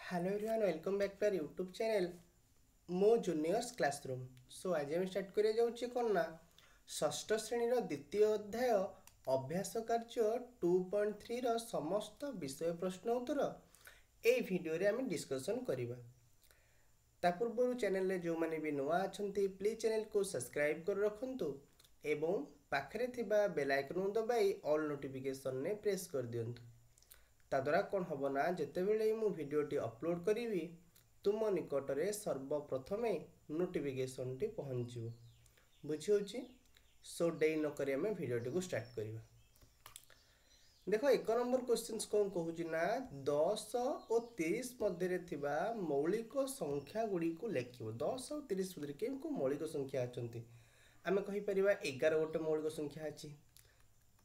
Hello everyone welcome back to our YouTube channel मो juniors classroom. So आज आम start कर जाऊँ कौन ना षष्ठ श्रेणी द्वितीय अध्याय अभ्यास कार्य 2.3 समस्त विषय प्रश्न उत्तर ये भिडियो रे आम डिस्कसन करवा। ता पूर्व चैनल रे जो माने भी नुआ अछंती प्लीज चैनल को सब्सक्राइब कर रखंतु एवं पाखरे थिबा बेल आइकन दबाई ऑल नोटिफिकेशन ने प्रेस कर दियंतु। ताद्वारा कौन हम ना जितेबले मु भिडियोटी अपलोड करी तुम निकटरे सर्वप्रथमे नोटिफिकेशन टी पहुँच बुझी। सो डे नक भिडियोटी को स्टार्ट करवा। देखो एक नंबर क्वेश्चन कौन कहूँ ना 10 और 30 मध्य मौलिक संख्या गुड़ी को लिख 10 और 30 मध्य के मौलिक संख्या अच्छा आम कहीपर 11 गोटे मौलिक संख्या अच्छी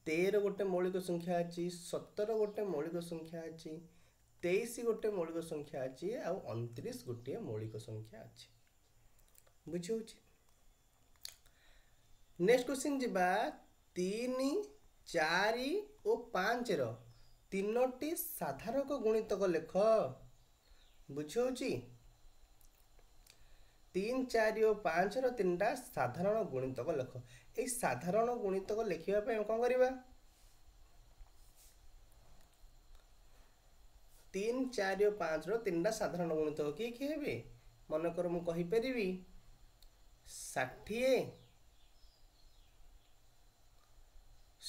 13 गोटे मौलिक संख्या अच्छी 17 गोटे मौलिक संख्या अच्छी 23 गोटे मौलिक संख्या अच्छी आ 29 गोटे मौलिक संख्या अच्छी बुझे। नेक्स्ट क्वेश्चन जीवा 3 4 और 5 तीनोटी साधारक गुणितक लेख बुझे। 3 4 और 5 तीनटा साधारण गुणितक लेख। ये साधारण गुणितक लिखापी कौन करवा 3 4 और 5 तीनटा साधारण गुणितक किए किए हे मनकर मुझीपरि 60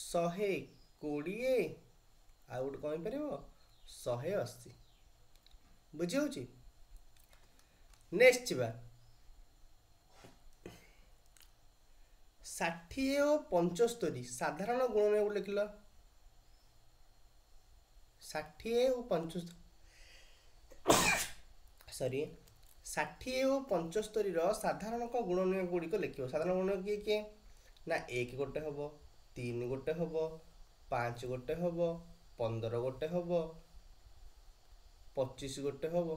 120 आ गोटे कौन पार 180 बुझे। नेक्स्ट जीवा 60 और 75 साधारण गुणन को लिख लो 60 और 75 सॉरी 60 और 75 साधारण गुणन गुड़िक लिख साधारण गुणन किए किए ना 1 गोटे हम 3 गोटे हम 5 गोटे हम 15 गोटे हम 25 गोटे हम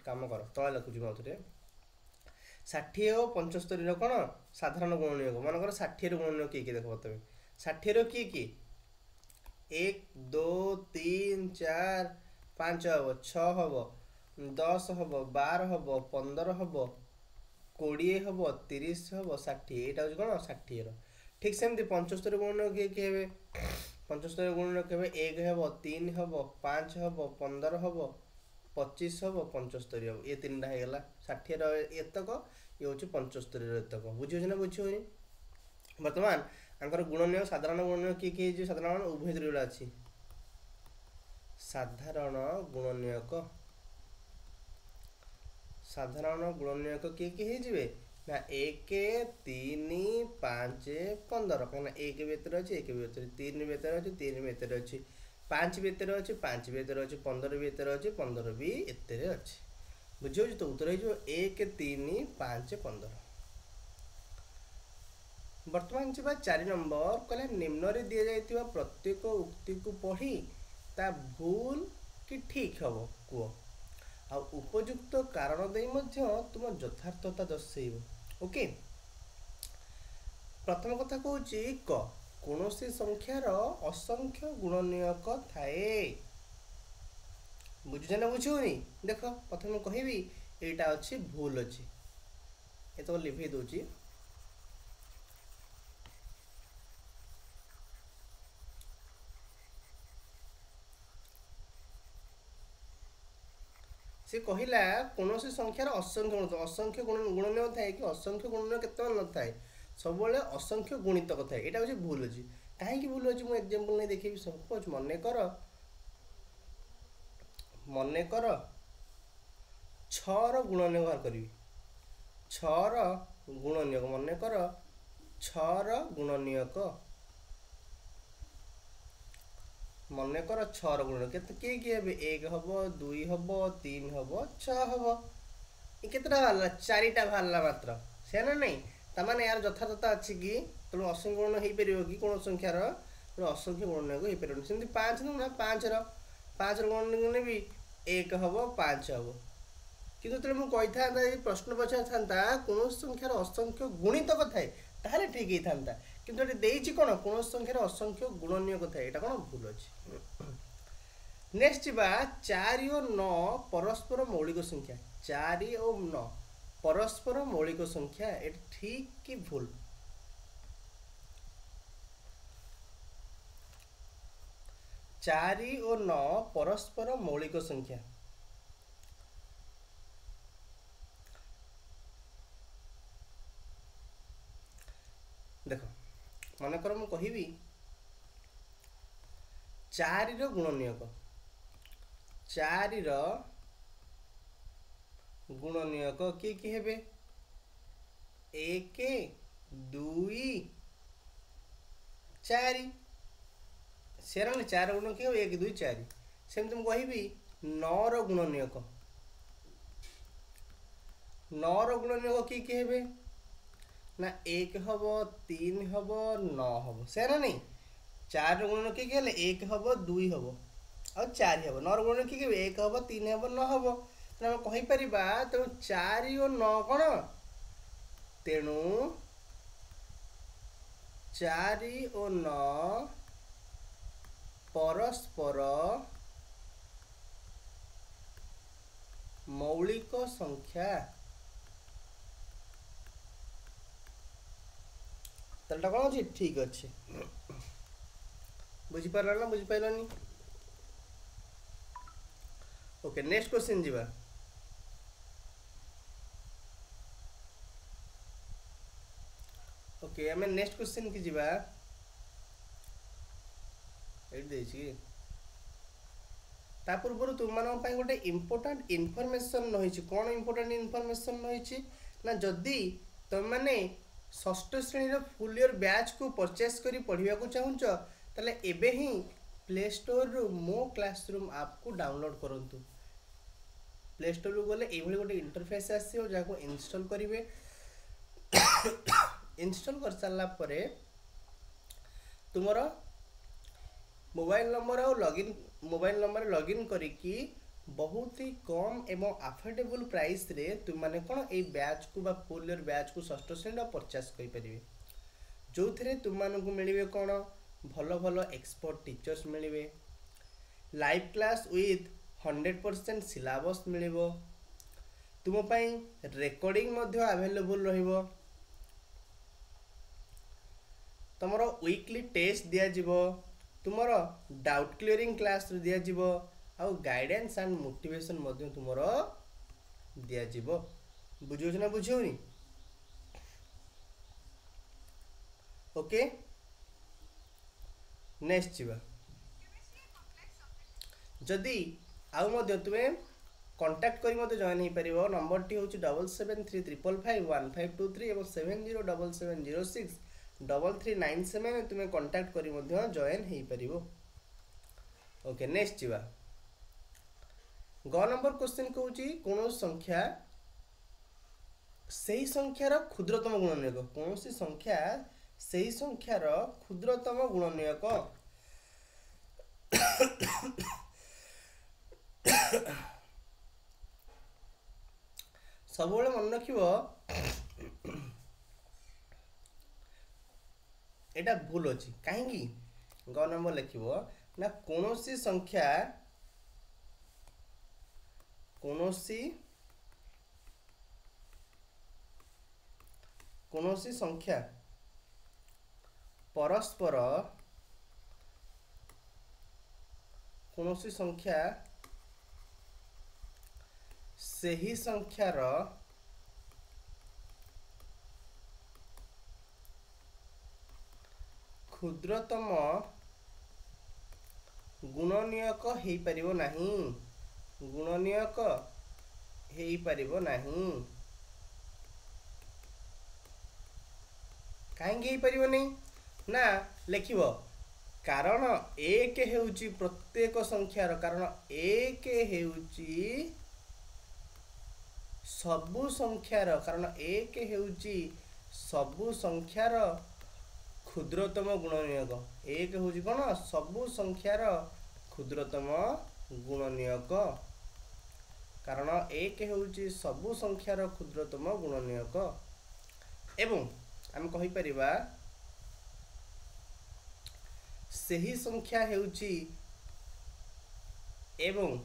कम कर तला लिखुची मधुरे 60 और 75 कौन साधारण गुणनीय मनकर 60 गुणनीय किए किए देख तुम 60 किए किए 1 2 3 4 5 हम 6 हम 10 हम 12 हम 15 हम 20 हम 30 हम 60 यहाँ हूँ कौन 60 ठीक सेमती 75 गुणनीय किए किए 75 गुणनीय के 1 हम 3 हम 5 हम 15 हम 25 हम 75 हम ये तीन टा होगा 60 एतक ये हूँ 75 एतक बुझे ना बुझे। बर्तमान आंकर गुणनीय साधारण गुणनीय किए किए साधारण उभय जोड़ा अच्छी साधारण गुणनीयक किए किए ना 1 3 5 15 कहीं 1 भितर अच्छे 1 भितर 3 भितर अच्छे 3 भितर अच्छे 5 भितर अच्छे 5 भितर अच्छे 15 भितर अच्छे 15 भी एते अच्छे बुझे। तो उत्तर हो 1 3 5 15। बर्तमान जी 4 नंबर कहला निम्न रे दिया जाइतिबा प्रत्येक उक्ति को पढ़ी ता भूल कि ठीक हम कह आ उपयुक्त कारण दे मध्य तुम यथार्थता दर्शेब। ओके प्रथम कथा कहूँ क कौन सी संख्यार असंख्य गुणनीयक थाए बुझुचे ना बुझुनी। देख प्रथम कहबी यहाँ अच्छी भूल अच्छी ये तो लिभे दूची से कहला कौन सी संख्यार असंख्य गुणनीय थाए कि असंख्य गुणनीय केत न थाए सब असंख्य गुणितक थाए यहाँ हूँ भूल अच्छी कहीं भूल अच्छी मुझे एग्जांपल नहीं देखी सपोज मन कर 6 गुणनीय बाहर करी 6 गुणनीयक मन कर 6 गुणनीयक मन कर 6 गुणनीयक किए किए हे 1 हम 2 हम 3 हम 6 हम ये बाहर 4टा बाहर मात्र से ना नहीं ताने यार यथार्थता अच्छी कि तेणु असंख्य गुणन हो पार कि कौन संख्यार असंख्य गुणनीयक हो पार सेमती 5 ना 5 गुणनीय भी 1 हम 5 हम कि मुझे था प्रश्न पचार था कौन संख्यार असंख्य गुणितक थाए ताहले ठीक ही था कि कौन कौन संख्यार असंख्य गुणनीयक थाए यहाँ कौन भूल अच्छी। नेक्स्ट जी 4 और 9 परस्पर मौलिक संख्या। 4 और 9 परस्पर मौलिक संख्या, ये ठीक कि भूल? 4 और 9 परस्पर मौलिक संख्या। देख मनकर मु कहबी 4 गुणनीयक, 4 गुणनीयक किए कि हेबे 1 2 4 सेरा 4 गुण कि 1 2 4 सेमती मुझे कहबी 9 गुणनीयक, 9 गुणनीयक किए हेबे ना 1 हम 3 हम 9 हम सेरा नहीं 4 गुणन किए हेले 1 हम 2 हम और 4 हम 9 गुणन किए 1 हम 3 हम 9 हम आम कहीपर तेणु 4 और 9 कौन तेणु 4 और 9 परस्पर मौलिक संख्या। तालटा कौन अच्छी ठीक अच्छे बुझीपार ना बुझीपारानी। ओके नेक्स्ट क्वेश्चन जीवा। ओके आम नेक्स्ट क्वेश्चन की जीवा ता पूर्व तुम गोटे इम्पोर्टाट इनफॉरमेशन रही। कौन इम्पोर्टाट इनफॉरमेशन रही ना जदि तुम मैंने षष्ठ श्रेणी फुल ईयर बैच को परचेस करी पढ़ा चाहूच ताले एबे ही प्ले स्टोर रु मो क्लासरूम ऐप को डाउनलोड करंतु। प्ले स्टोर रु गले एभली गोटे इंटरफेस आसीओ जाको इंस्टॉल करिवे। इंस्टॉल कर सारला परे तुमरो मोबाइल नंबर और लॉगिन करिकी बहुत ही कम एवं अफोर्डेबल प्राइस रे तुम माने कौन ए बैच को बा फुल ईयर बैच को षष्ठ श्रेणी परचेस करि परिवे। जो थे तुम मानक मिलिवे कौन भल भल एक्सपर्ट टीचर्स मिलिवे, लाइव क्लास विथ 100% सिलेबस मिलिवो, तुम पई रिकॉर्डिंग मध्य अवेलेबल रहिबो, तुमरो वीकली टेस्ट दिया जिवो, तुमरो डाउट क्लियरिंग क्लास दिया जिवो आउ गाइडेंस एंड मोटिवेशन मध्य तुमरो दिया जिवो। बुझो ना बुझोनी? ओके नेक्स्ट जीवा। जदि आउ मध्य तुम्हें कांटेक्ट करी मते जॉइन हो पारिबो। नंबर टी होची 7735551523 और 7077063397 तुम्हें कांटेक्ट करी मध्य जॉइन हो पारिबो। ओके नेक्स्ट जीवा। ग नंबर क्वेश्चन कहूची कौन संख्या सही संख्यार क्षुद्रतम गुणनीयक। कौन सी संख्या सही संख्यार क्षुद्रतम गुणनीयक। सब मन रख एटा भूल अच्छी कहीं ग नंबर लिख ना कौन सी संख्या परस्पर कौन सी संख्या सही संख्यार क्षुद्रतम गुणनीयक हो पारिबो नहीं। गुणनीयक हो पारिबो नहीं कहीं हो पारिबो नहीं ना लिखिबो कारण एक हेउची प्रत्येक संख्यार कारण एक हेउची सबु संख्यार कारण एक हेउची सबु संख्यार क्षुद्रतम गुणनीयक। एक हूँ कौन सबु संख्यार क्षुद्रतम गुणनीयक कारण एक हूँ सबु संख्यार क्षुद्रतम गुणनीयक। एवं आम कहीपर सही संख्या हेउची एवं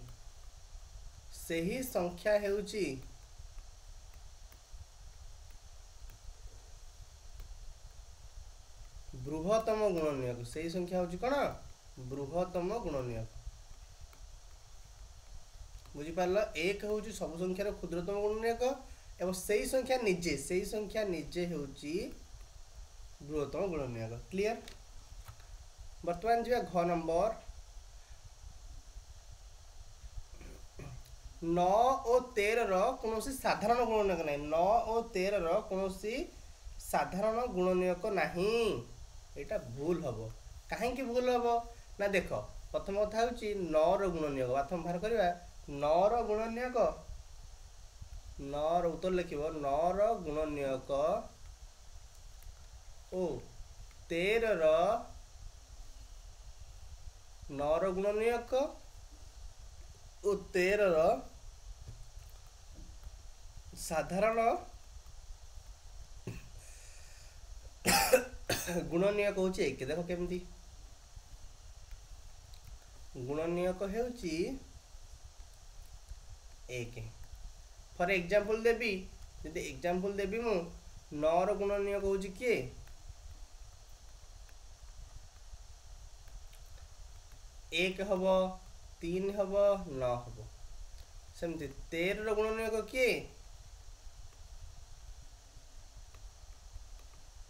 सही संख्या हेउची बृहत्तम गुणनीयक। सही संख्या होची कौन? बृहत्तम गुणनीयक। बुझी पारल? एक होची सब संख्यार क्षुद्रतम गुणनीयक एवं सही संख्या निजे होची बृहत्तम गुणनीयक। क्लियर? वर्तमान जी घ नंबर 9 और 13 कौन साधारण गुणनीयक ना। 9 और 13 कौन साधारण गुणनीयक नहीं। यहाँ भूल हम कहीं भूल हम ना। देख प्रथम कथा हूँ 9 गुणनीयक प्रथम बाहर करवा 9 गुणनीयक 9 उत्तर लिख 9 गुणनीयक ओ 13 9 गुणनीयक ओ 13 साधारण गुणनीयक हूँ एक। देख केमती गुणनीयक हेउची एक। फॉर एग्जांपल देबी यदि एग्जांपल देबी मु 9 गुणनीयक हूँ किए 1 हब 3 हब 9 हब। सेमती 13 गुणनीयक किए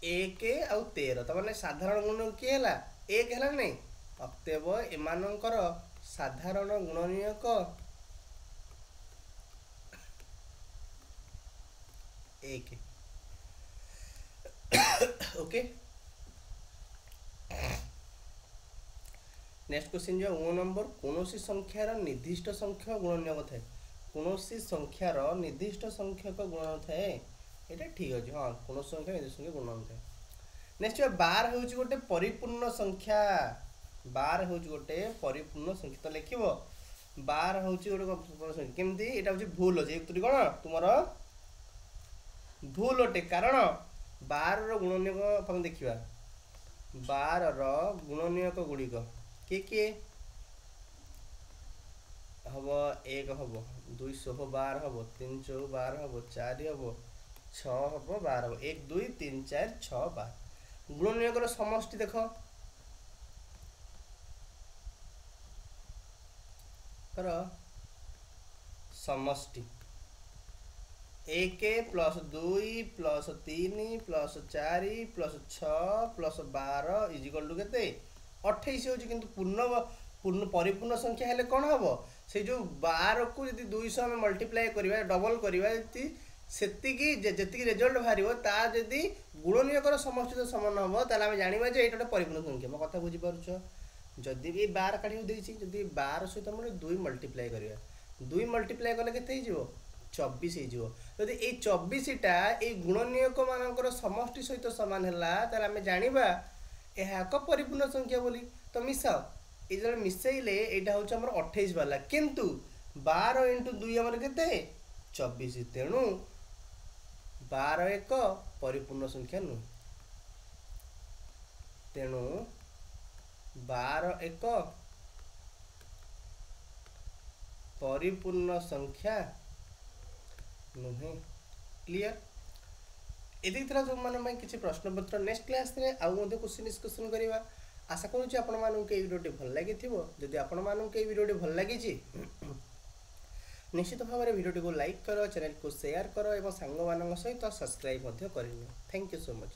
1 आउ 13 तमाने साधारण गुणनीयक किए हला 1 हला नहीं। अतएव एमानंकर साधारण गुणनीयक 1। ओके नेक्स्ट क्वेश्चन जो 9 नंबर कौन संख्यार निर्दिष्ट संख्यक गुणनीयक थाए। कौन संख्यार निर्दिष्ट संख्यक गुण थाए ये ठीक अच्छे। हाँ कौन संख्या निर्दिष्ट संख्या गुण थाए। नेक्स्ट 12 हूँ गोटे परिपूर्ण संख्या। 12 हूँ गोटे परिपूर्ण संख्या। तो लिख 12 हूँ गोटे केमती यहाँ हूँ भूल अच्छे एक कौन तुम भूल अटे। कारण 12 गुणनीयक तुम देखा 12 गुणनीयक गुड़िक किए किए हम 1 हम 2 12 हम 3 12 हम 4 हम 6 हम 12 हम 1 2 3 4 6 12 गुणनीयक समष्टि देख कर समष्टि 1 plus 2 plus 3 plus 4 plus 6 plus 12 is equal to के 28 हो। किंतु पूर्ण परिपूर्ण संख्या हेले कौन हम से जो 12 को यदि 200 आम मल्टीप्लाई करवा डबल करवा जी रिजल्ट बाहर जदि गुणनीयकर समष्टि समान हम ताले आम जाना जे ये परिपूर्ण संख्या। मो कथा बुझीपार जदि भी 12 काढ़ी देती 12 सहित आम 2 मल्टीप्लाई करवा 2 मल्टीप्लाई कले के 24 हो। जदि ये 24टा ये गुणनीयक मानकर समष्टि सहित सामान है आम जाना यह एक परिपूर्ण संख्या बोली। तो मिसाओ ये जो मिसेले यहाँ हूँ आम 28 वाला किंतु 12 इंटू 2 आम के 24 तेणु 12 एक परिपूर्ण संख्या नुह। तेणु 12 एक परिपूर्ण संख्या नुहे। क्लियर? यदि तरह जो मैंने किसी प्रश्न पत्र नेक्स्ट क्लास में आउ क्वेश्चन डिस्कसन करवा। आशा करुँच आपण मानक ये वीडियो भल लगी जदि आपण मानक ये वीडियो भल लगी निश्चित भाव में वीडियो को लाइक कर चैनल को शेयर कर और सांग मान सहित सब्सक्राइब कर। Thank you so much.